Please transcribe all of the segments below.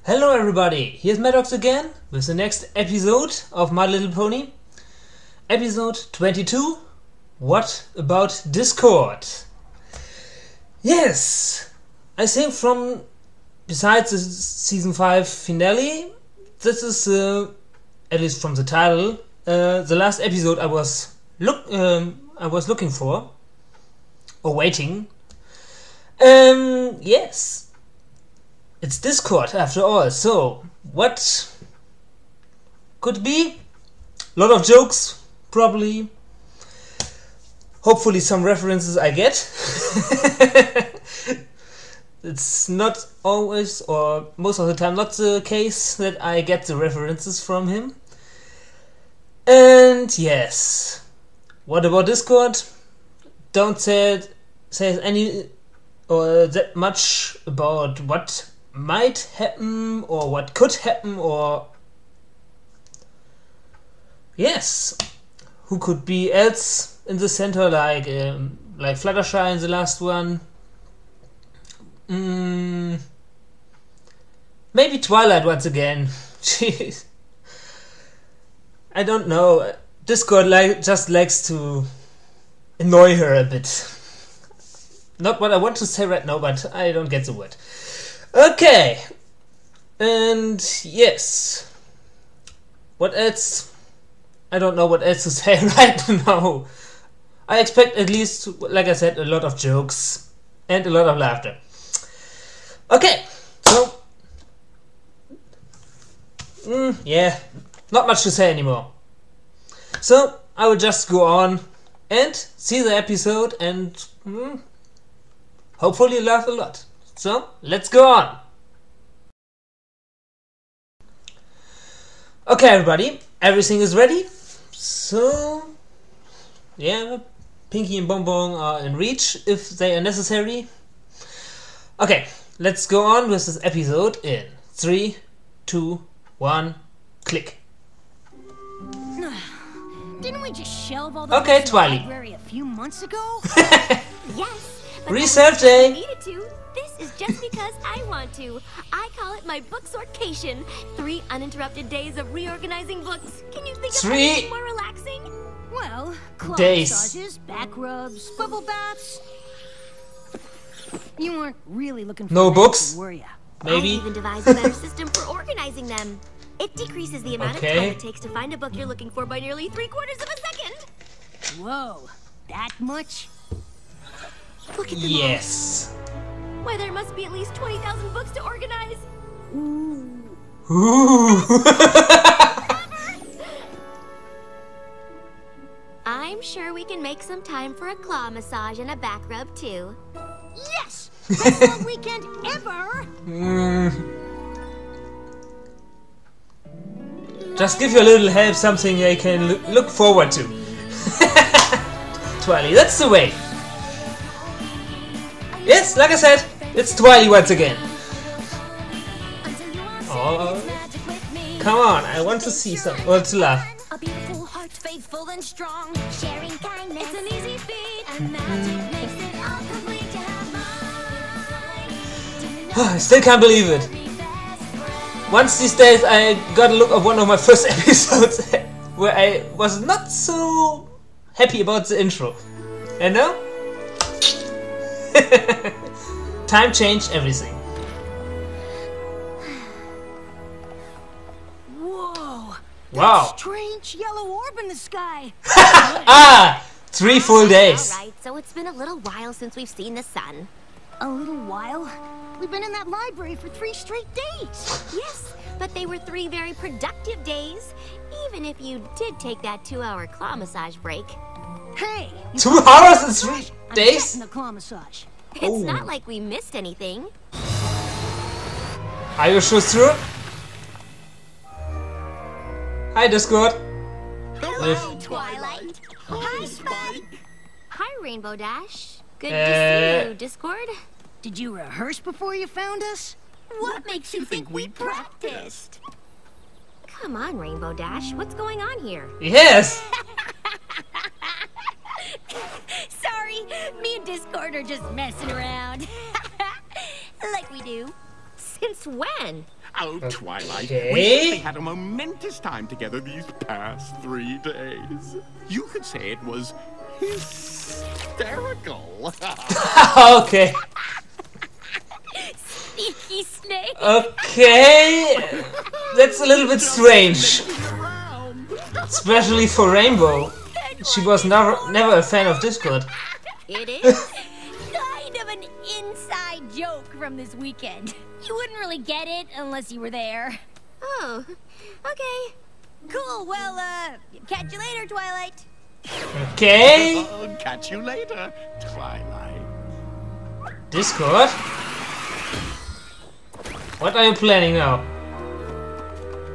Hello everybody, here's Madox again with the next episode of My Little Pony. Episode 22, What About Discord? Yes, I think besides the season 5 finale, this is, at least from the title, the last episode I was looking for, or waiting. Yes. It's Discord after all, so what could be? A lot of jokes, probably. Hopefully some references I get. It's not always, or most of the time, not the case that I get the references from him. And yes, what about Discord? Don't say any or that much about what might happen or what could happen, or yes, who could be else in the center, like Fluttershy in the last one. Maybe Twilight once again. Jeez, I don't know. Discord just likes to annoy her a bit. Not what I want to say right now, but I don't get the word. Okay, and yes, what else? I don't know what else to say right now. I expect at least, like I said, a lot of jokes and a lot of laughter. Okay, so yeah, not much to say anymore. So I will just go on and see the episode and hopefully laugh a lot. So, let's go on! Okay everybody, everything is ready. So, yeah, Pinky and Bonbon are in reach if they are necessary. Okay, let's go on with this episode in 3, 2, 1, click. Didn't we just shelve all the okay, books in the Twilight. library a few months ago? Yes, but Reserve I day! needed to. This is just because I want to. I call it my book sortation. 3 uninterrupted days of reorganizing books. Can you think of 3 anything more relaxing? Well, claw days. massages, back rubs, bubble baths. You weren't really looking for No an books? answer, were ya? Maybe? I've even devised a better system for organizing them. It decreases the amount of time Okay. it takes to find a book you're looking for by nearly 3/4 of a second. Whoa, that much? Look at them Yes. all. Why, there must be at least 20,000 books to organize. Ooh. I'm sure we can make some time for a claw massage and a back rub too. Yes! Best long weekend ever! Just give you a little help, something I can look forward to. Twilight, that's the way. Yes, like I said, it's Twilight once again. Oh, come on, I want to see some, or to laugh. A beautiful heart, faithful and strong, sharing kindness. It's an easy feat, and magic makes it all complete. To have mine. I still can't believe it. Once these days I got a look at one of my first episodes where I was not so happy about the intro. And now? Time changed everything. Whoa! Wow. Strange yellow orb in the sky! 3 full days. All right, so it's been a little while since we've seen the sun. A little while? We've been in that library for 3 straight days! Yes, but they were 3 very productive days, even if you did take that 2-hour claw massage break. Hey! 2 hours and 3 days? I'm the claw massage. It's not like we missed anything. Are you sure it's true? Hi Discord. Hello, Twilight. Hi, Spike. Hi, Rainbow Dash. Good to see you, Discord. Did you rehearse before you found us? What makes you think we practiced? Come on, Rainbow Dash. What's going on here? Yes. Sorry, me and Discord are just messing around. Like we do. Since when? Oh, Twilight, Okay. we simply had a momentous time together these past 3 days. You could say it was hysterical. Okay. Sneaky snake. Okay. That's a little bit strange. Especially for Rainbow. She was never a fan of Discord. It is kind of an inside joke from this weekend. You wouldn't really get it unless you were there. Oh, okay. Cool, well, catch you later, Twilight. Okay. Catch you later, Twilight. Discord? What are you planning now?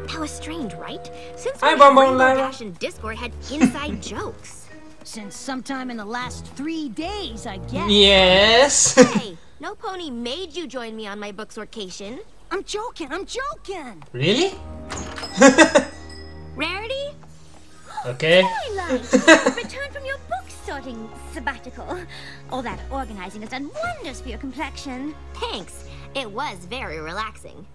That was strange, right? Since Hi, when Bonbon Rainbow Lila. Dash and Discord had inside jokes? Since sometime in the last 3 days, I guess. Yes. Hey, no pony made you join me on my book sortation. I'm joking, I'm joking. Really? Rarity? Okay. Twilight, return from your book sorting sabbatical. All that organizing has done wonders for your complexion. Thanks. It was very relaxing.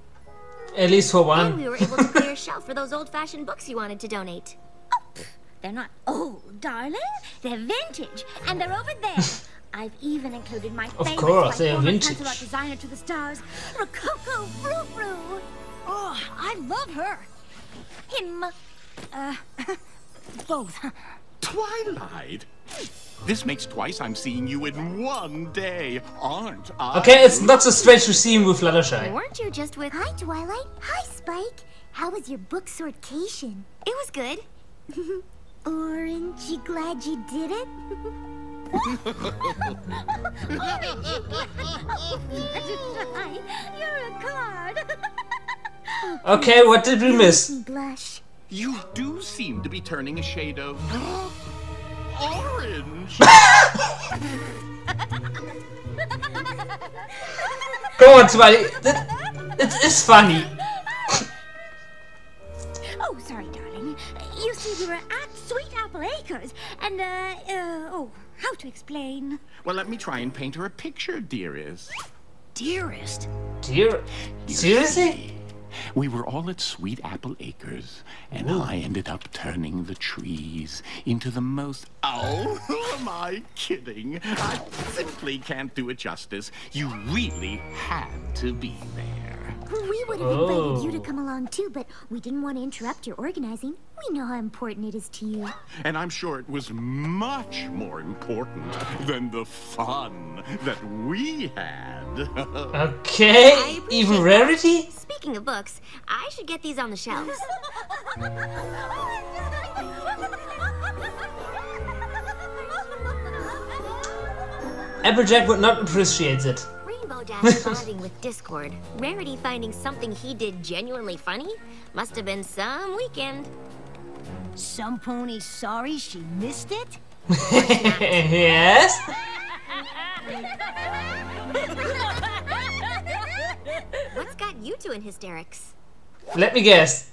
At least for And one. we were able to clear a shelf for those old-fashioned books you wanted to donate. They're not old, darling. They're vintage, and they're over there. I've even included my Of favorite course, they're former vintage. pencil art designer to the stars, Rococo Frou-Frou. Oh, I love her. Him. Both. Twilight? This makes twice I'm seeing you in 1 day, aren't I? Okay, it's not so strange to see him with Fluttershy. Weren't you just with... Hi, Twilight. Hi, Spike. How was your book sortation? It was good. Aren't you glad you did it? You're a card. Okay, what did we miss? Blush. You do seem to be turning a shade of orange. Go on, Smiley. It is funny. Oh, sorry, darling. You see, we were at Sweet Apple Acres, and, how to explain? Well, let me try and paint her a picture, dearest. Dearest. Dear, seriously? We were all at Sweet Apple Acres, and I ended up turning the trees into the most... Oh, who am I kidding? I simply can't do it justice. You really had to be there. We would have invited you to come along too, but we didn't want to interrupt your organizing. We know how important it is to you. And I'm sure it was much more important than the fun that we had. Okay, even Rarity? Speaking of books, I should get these on the shelves. Applejack would not appreciate it. Rainbow Dash bonding with Discord. Rarity finding something he did genuinely funny? Must have been some weekend. Some pony sorry she missed it? Yes? What's got you two in hysterics? Let me guess.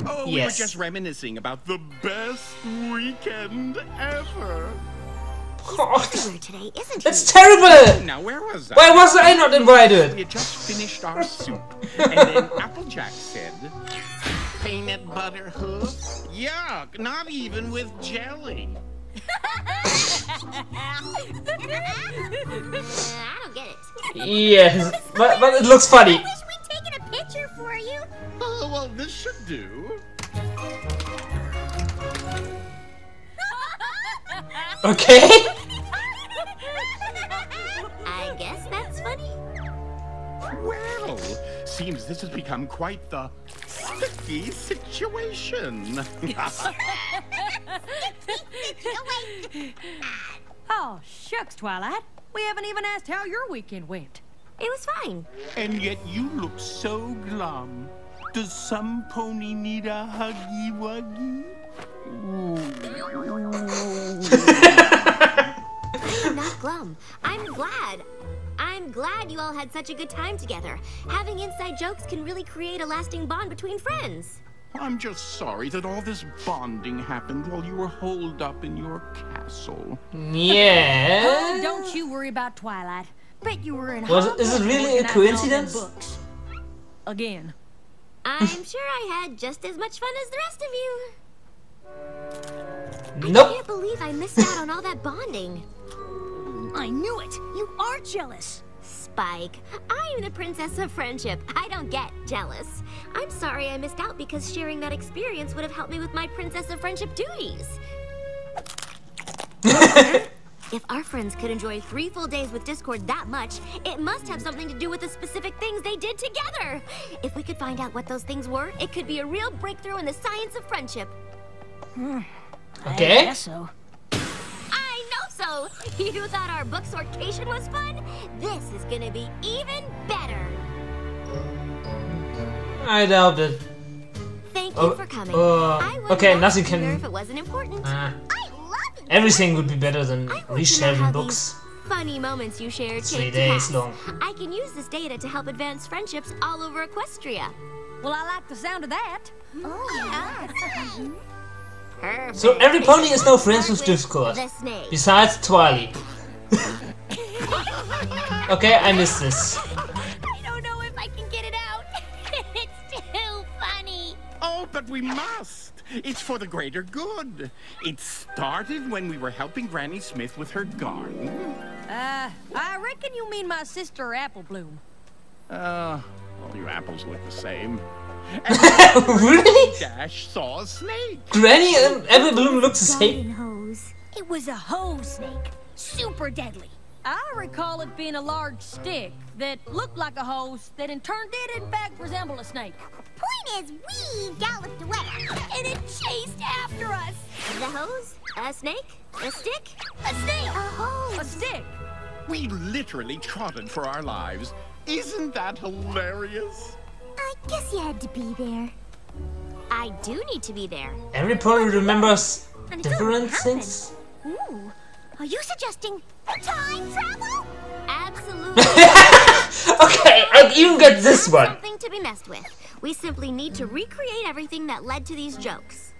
Oh, we were Yes. just reminiscing about the best weekend ever. Everywhere today, isn't he? That's terrible! Now, where was I? Why was I not We invited? had just finished our soup, and then Applejack said, "Peanut butter hoof? Yuck, not even with jelly." I don't get it. Yes, but it looks funny. Wish we'd taken a picture for you. Oh, well, this should do. Okay? I guess that's funny. Well, seems this has become quite the sticky situation. Oh, shucks, Twilight. We haven't even asked how your weekend went. It was fine. And yet you look so glum. Does some pony need a huggy wuggy? I'm not glum. I'm glad. I'm glad you all had such a good time together. Having inside jokes can really create a lasting bond between friends. I'm just sorry that all this bonding happened while you were holed up in your castle. Yeah. Oh, don't you worry about Twilight. Bet you were in Is it really a organizing all them coincidence? books. Again. I'm sure I had just as much fun as the rest of you. I Nope. can't believe I missed out on all that bonding. I knew it. You are jealous. Spike, I'm the princess of friendship. I don't get jealous. I'm sorry I missed out because sharing that experience would have helped me with my princess of friendship duties. If our friends could enjoy 3 full days with Discord that much, it must have something to do with the specific things they did together. If we could find out what those things were, it could be a real breakthrough in the science of friendship. Okay. I guess so. I know so! You thought our book sortation was fun? This is gonna be even better. I doubt it. Thank you for coming. I wouldn't okay, have nothing been here can. if it wasn't important. I love it. Everything would be better than I want to know resharing how books. these funny moments you shared 3 came to days pass. long. I can use this data to help advance friendships all over Equestria. Well, I like the sound of that. Perfect. So every pony is now Let's friends start with Discord. The snake. Besides Twilight. Okay, I missed this. I don't know if I can get it out. It's too funny. Oh, but we must. It's for the greater good. It started when we were helping Granny Smith with her garden. I reckon you mean my sister Apple Bloom. All your apples look the same. Really? Dash saw a snake. Granny and Apple Bloom look the same. Garden hose. It was a hose snake. Super deadly. I recall it being a large stick that looked like a hose that in turn did in fact resemble a snake. Point is, we galloped away, and it chased after us. The hose? A snake? A stick? A snake. A hose. A stick. We literally trotted for our lives. Isn't that hilarious? I guess you had to be there. I do need to be there. Every pony remembers And it different don't things. Ooh, are you suggesting time travel? Absolutely. Okay, I even get this one. Something to be messed with. We simply need to recreate everything that led to these jokes.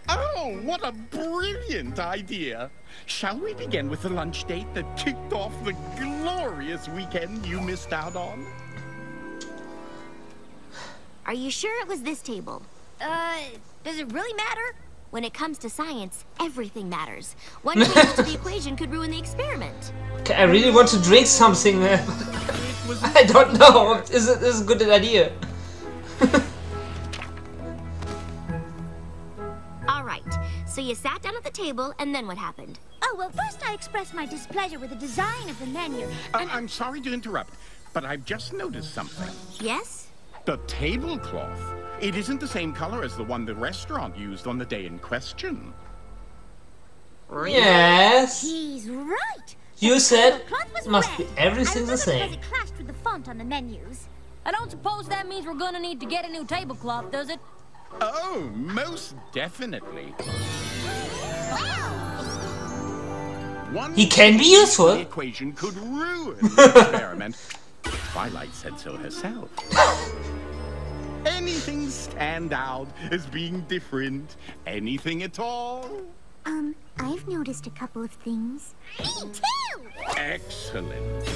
Oh, what a brilliant idea. Shall we begin with the lunch date that kicked off the glorious weekend you missed out on? Are you sure it was this table? Does it really matter? When it comes to science, everything matters. One change to the equation could ruin the experiment. Okay, I really want to drink something. I don't know. Is it a good idea? All right. So you sat down at the table, and then what happened? Oh, well, first I expressed my displeasure with the design of the menu. And I'm sorry to interrupt, but I've just noticed something. Yes? The tablecloth. It isn't the same color as the one the restaurant used on the day in question. Yes. he's right. You said The cloth was must red. be everything the I remember same. because it clashed with the font on the menus. I don't suppose that means we're gonna need to get a new tablecloth, does it? Oh, most definitely. One He can be useful. The equation could ruin the experiment. Twilight said so herself. Anything stand out as being different? Anything at all? I've noticed a couple of things. Me too! Excellent.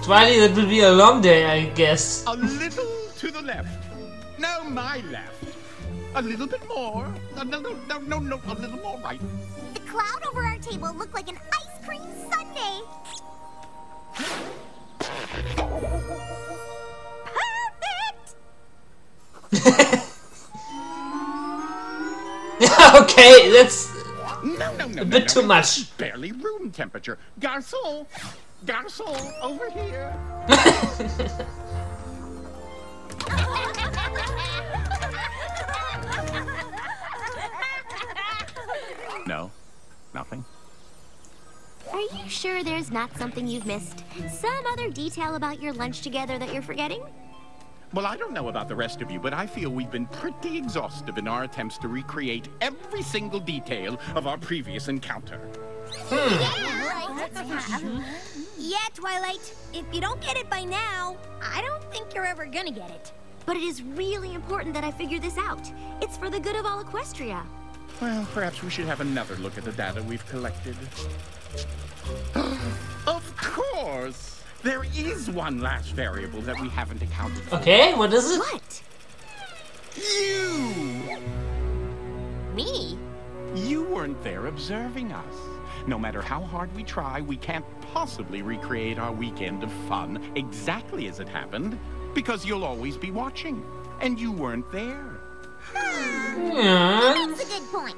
Twilight, that will be a long day, I guess. A little to the left. No, my left. A little bit more. No, a little more right. The cloud over our table looked like an ice cream sundae. Perfect! Okay, that's No, a bit too much. It's barely room temperature. Garçon, over here. No, nothing. Are you sure there's not something you've missed? Some other detail about your lunch together that you're forgetting? Well, I don't know about the rest of you, but I feel we've been pretty exhaustive in our attempts to recreate every single detail of our previous encounter. Yeah, Twilight. If you don't get it by now, I don't think you're ever gonna get it. But it is really important that I figure this out. It's for the good of all Equestria. Well, perhaps we should have another look at the data we've collected. Of course! There is one last variable that we haven't accounted for. Okay, what is it? What? You! Me? You weren't there observing us. No matter how hard we try, we can't possibly recreate our weekend of fun exactly as it happened, because you'll always be watching, and you weren't there. That's a good point.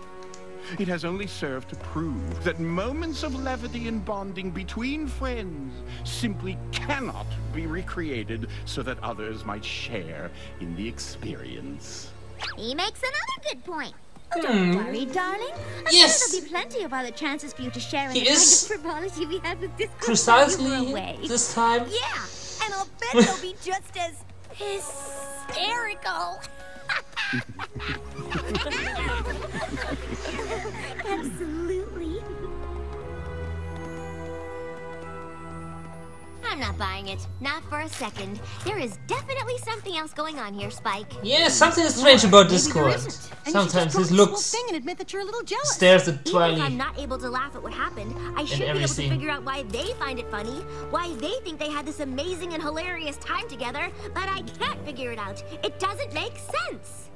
It has only served to prove that moments of levity and bonding between friends simply cannot be recreated so that others might share in the experience. He makes another good point. Don't worry, darling. I'm Yes. sure there'll be plenty of other chances for you to share in He the kind is of frivolity we had with this Precisely away. this time. Yeah, and I'll bet they'll be just as hysterical. Absolutely. I'm not buying it. Not for a second. There is definitely something else going on here, Spike. Yeah, something is strange about Discord. And you should Sometimes just his drop the whole looks thing and admit that you're a little jealous. stares at Even if Twilight. I'm not able to laugh at what happened, I should be able to everything. figure out why they find it funny, why they think they had this amazing and hilarious time together, but I can't figure it out. It doesn't make sense.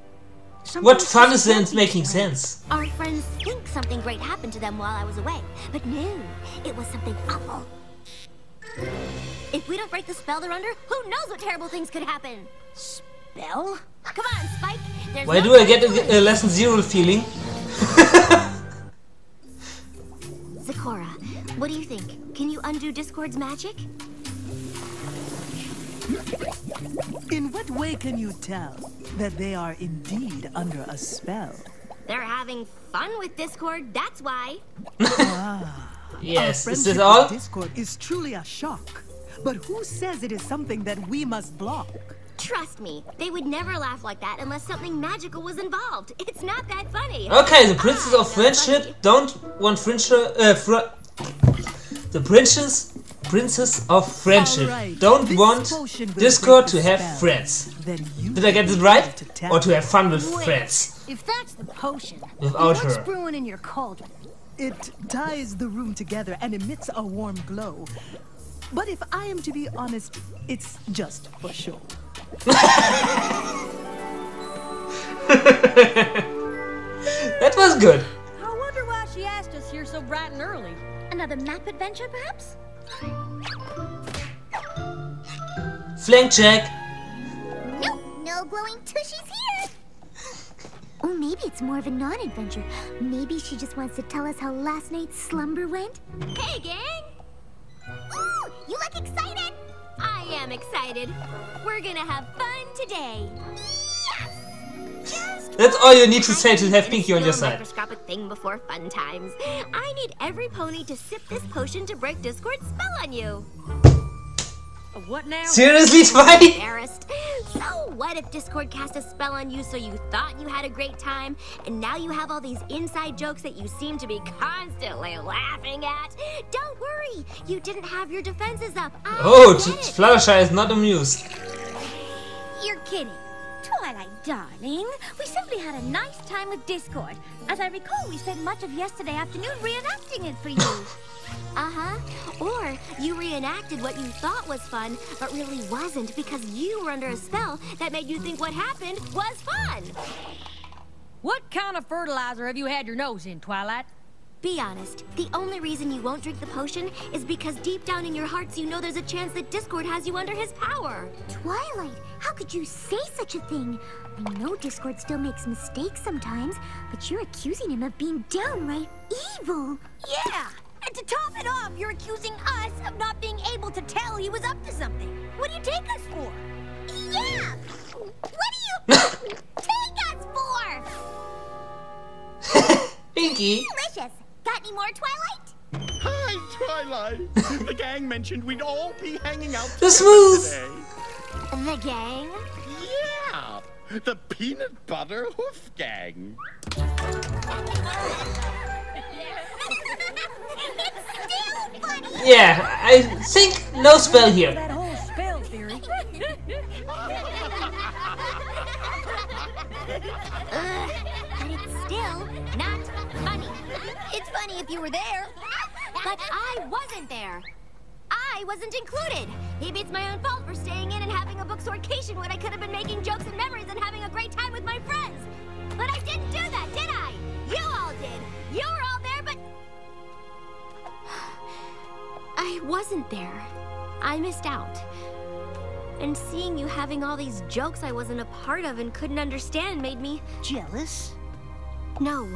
What fun is in making sense? Our friends think something great happened to them while I was away, but no, it was something awful. If we don't break the spell they're under, who knows what terrible things could happen? Spell? Come on, Spike. There's Why no do I time get to lose. a lesson 0 feeling? Zecora, what do you think? Can you undo Discord's magic? In what way can you tell that they are indeed under a spell? They're having fun with Discord, that's why. Yes, Our is friendship this all? with Discord is truly a shock. But who says it is something that we must block? Trust me, they would never laugh like that unless something magical was involved. It's not that funny. Okay, the Princess of Not Friendship funny. don't want friendship. The Princess of Friendship Alright, don't this want potion will Discord break to the have spell. friends. Then you Did I get it will right? be able to Or to tell. have fun with Wait, friends? if that's the potion, Without what's her. brewing in your cauldron? It ties the room together and emits a warm glow. But if I am to be honest, it's just for show. That was good. I wonder why she asked us here so bright and early. Another map adventure, perhaps? Flank check. Nope, no glowing tushies here. Or maybe it's more of a non-adventure. Maybe she just wants to tell us how last night's slumber went. Hey, gang. Ooh, you look excited. I am excited. We're gonna have fun today. Yes! That's all you need to say to have And Pinky on your it's still a side. microscopic thing before fun times. I need every pony to sip this potion to break Discord's spell on you. What now? Seriously, Twilight? Embarrassed. So what if Discord cast a spell on you so you thought you had a great time, and now you have all these inside jokes that you seem to be constantly laughing at? Don't worry, you didn't have your defenses up. I Oh, get it. Fluttershy is not amused. You're kidding. Twilight, darling, we simply had a nice time with Discord. As I recall, we spent much of yesterday afternoon reenacting it for you. Uh-huh. Or you reenacted what you thought was fun, but really wasn't because you were under a spell that made you think what happened was fun. What kind of fertilizer have you had your nose in, Twilight? Be honest, the only reason you won't drink the potion is because deep down in your hearts you know there's a chance that Discord has you under his power. Twilight, how could you say such a thing? I know Discord still makes mistakes sometimes, but you're accusing him of being downright evil. Yeah! And to top it off, you're accusing us of not being able to tell he was up to something. What do you take us for? Yeah! What do you take us for? Pinky. Delicious. Got any more, Twilight? Hi, Twilight. The gang mentioned we'd all be hanging out The together smooth. today. The gang? Yeah, the peanut butter hoof gang. Yeah, I think no spell here. That whole spell theory. But it's still not funny. It's funny if you were there. But I wasn't there. I wasn't included. Maybe it's my own fault for staying in and having a book sortation when I could have been making jokes and memories and having a great time with my friends. But I didn't do that, did I? You all did. You were all there, but... I wasn't there. I missed out. And seeing you having all these jokes I wasn't a part of and couldn't understand made me... Jealous? No.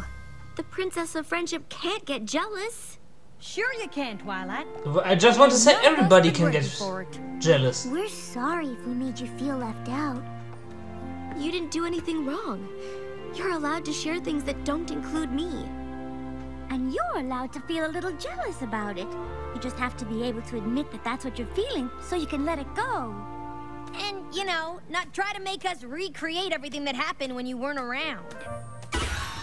The Princess of Friendship can't get jealous. Sure you can, Twilight. I just want to say None of us everybody been can ready get for it. jealous. We're sorry if we made you feel left out. You didn't do anything wrong. You're allowed to share things that don't include me. And you're allowed to feel a little jealous about it. You just have to be able to admit that that's what you're feeling, so you can let it go. And, you know, not try to make us recreate everything that happened when you weren't around.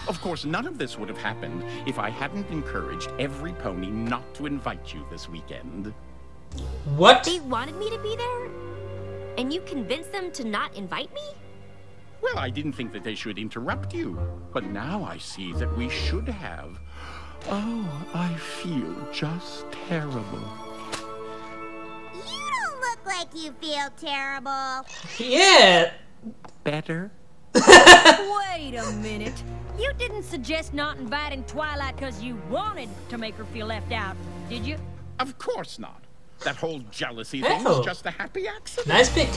Of course, none of this would have happened if I hadn't encouraged every pony not to invite you this weekend. What? They wanted me to be there? And you convinced them to not invite me? Well, I didn't think that they should interrupt you, but now I see that we should have. Oh, I feel just terrible. You don't look like you feel terrible. Yeah. Better? Wait a minute. You didn't suggest not inviting Twilight because you wanted to make her feel left out, did you? Of course not. That whole jealousy thing Oh. was just a happy accident. Nice pick.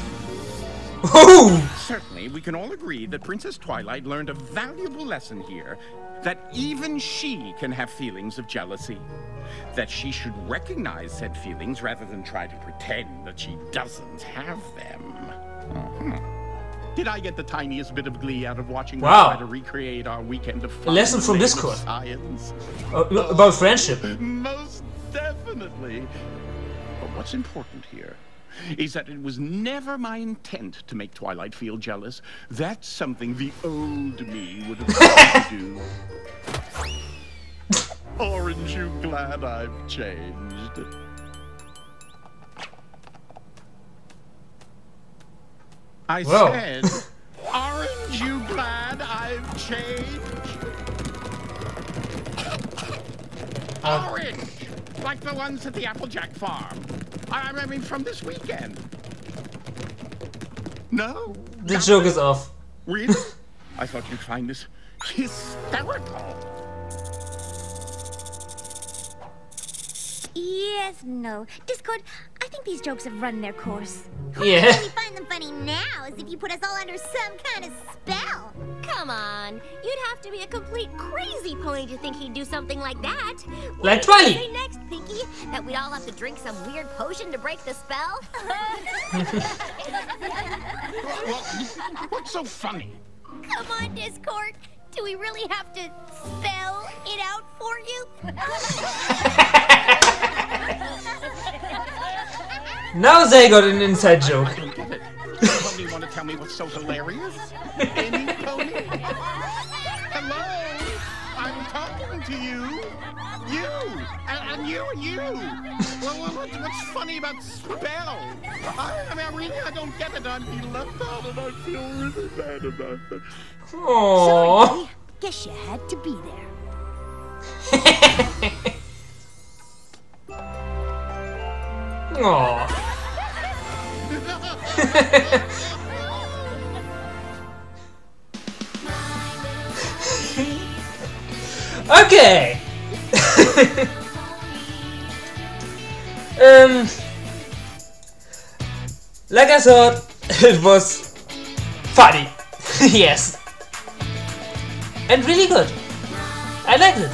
Ooh. Certainly, we can all agree that Princess Twilight learned a valuable lesson here. That even she can have feelings of jealousy. That she should recognize said feelings rather than try to pretend that she doesn't have them. Did I get the tiniest bit of glee out of watching her Wow. try to recreate our weekend of fun? lesson from made of Discord. Science? About friendship. Most definitely. But what's important here is that it was never my intent to make Twilight feel jealous. That's something the old me would have liked to do. Aren't you glad I've changed? I Whoa. said, aren't you glad I've changed? Orange! Like the ones at the Applejack farm. I mean, from this weekend. No? The joke is off. Really? I thought you'd find this hysterical. Yes, no. Discord, I think these jokes have run their course. Yeah. We find them funny now as if you put us all under some kind of spell. Come on. You'd have to be a complete crazy pony to think he'd do something like that. Like What did you Twilight. say next, Pinky? That we'd all have to drink some weird potion to break the spell? Well, what's so funny? Come on, Discord. Do we really have to spell it out for you? Now they got an inside joke. I don't get it. Does pony want to tell me what's so hilarious? Any pony? Hello? I'm talking to you. You. And you and you. Well, what's funny about spell? I don't get it. I'm being left out and I feel really bad about it. Aww. Sorry, guess you had to be there. Aww. Okay. Like I thought, it was funny. Yes. And really good. I liked it.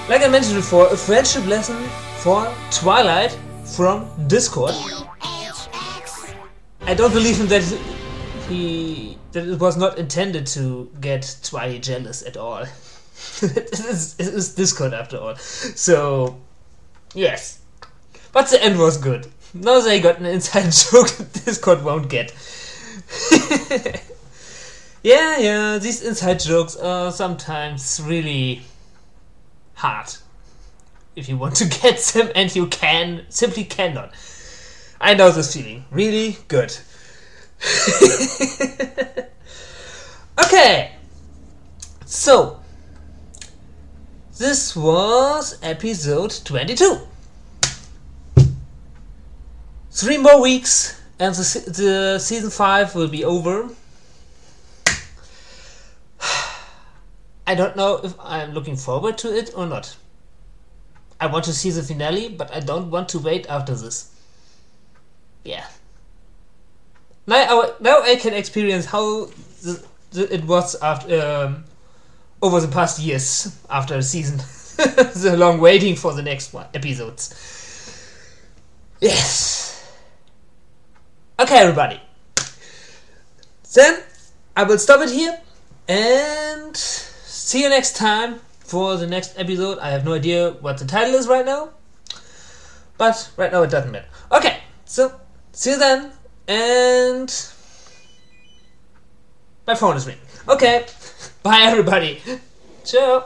Like I mentioned before, a friendship lesson for Twilight from Discord. I don't believe him that it was not intended to get Twilight jealous at all. it is Discord after all. So yes. But the end was good. Now they got an inside joke Discord won't get. Yeah, these inside jokes are sometimes really hard. If you want to get them and you simply cannot. I know this feeling. Really good. Okay. So, this was episode 22. 3 more weeks and the season 5 will be over. I don't know if I'm looking forward to it or not. I want to see the finale, but I don't want to wait after this. Yeah. Now I can experience how it was after over the past years after a season. The long waiting for the next episodes. Yes. Okay, everybody. Then I will stop it here and see you next time for the next episode. I have no idea what the title is right now, but right now it doesn't matter. Okay, so see you then, and my phone is ringing. Okay, bye everybody. Ciao.